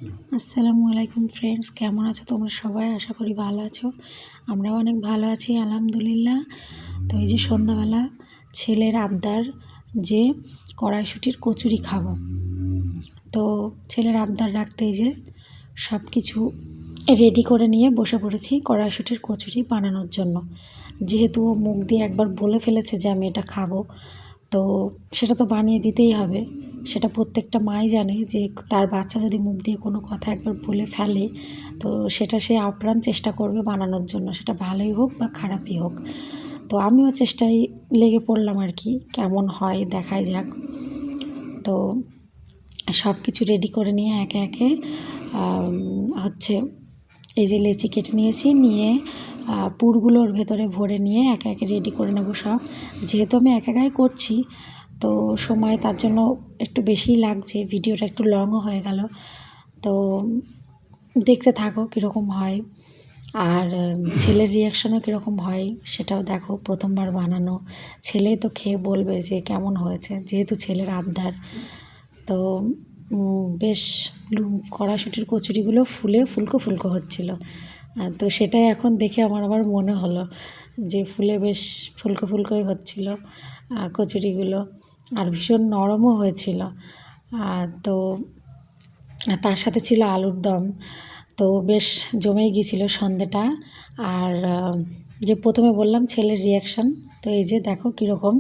আসসালামু আলাইকুম ফ্রেন্ডস, কেমন আছো তোমরা সবাই? আশা করি ভালো আছো। আমরাও অনেক ভালো আছি আলহামদুলিল্লাহ। তো এই যে সন্ধ্যাবেলা ছেলের আবদার যে কড়াইশুঁটির কচুরি খাবো। তো ছেলের আবদার রাখতে এই যে সব কিছু রেডি করে নিয়ে বসে পড়েছি কড়াইশুঁটির কচুরি বানানোর জন্য। যেহেতু ও মুখ দিয়ে একবার বলে ফেলেছে যে আমি এটা খাবো, তো সেটা তো বানিয়ে দিতেই হবে। সেটা প্রত্যেকটা মাই জানে যে তার বাচ্চা যদি মুখ দিয়ে কোনো কথা একবার বলে ফেলে, তো সেটা সে আপ্রাণ চেষ্টা করবে বানানোর জন্য, সেটা ভালোই হোক বা খারাপই হোক। তো আমিও চেষ্টায় লেগে পড়লাম আর কি, কেমন হয় দেখাই যাক। তো সব কিছু রেডি করে নিয়ে একে একে হচ্ছে এই যে লেচি কেটে নিয়েছি, নিয়ে পুরগুলোর ভেতরে ভরে নিয়ে একে একে রেডি করে নেব সব। যেহেতু আমি একা একাই করছি, তো সময় তার জন্য একটু বেশিই লাগছে, ভিডিওটা একটু লংও হয়ে গেল। তো দেখতে থাকো কীরকম হয়, আর ছেলের রিয়াকশনও কীরকম হয় সেটাও দেখো। প্রথমবার বানানো, ছেলেই তো খেয়ে বলবে যে কেমন হয়েছে, যেহেতু ছেলের আবদার। তো বেশ কড়াইশুঁটির কচুরিগুলো ফুলে ফুলকো ফুলকো হচ্ছিল। তো সেটাই এখন দেখে আমার আবার মনে হলো যে ফুলে বেশ ফুলকো ফুলকোই হচ্ছিল কচুরিগুলো, আর ভীষণ নরমও হয়েছিল। তো তার সাথে ছিল আলুর দম। তো বেশ জমেই গিয়েছিল সন্ধেটা। আর যে প্রথমে বললাম ছেলের রিয়াকশান, তো এই যে দেখো কীরকম।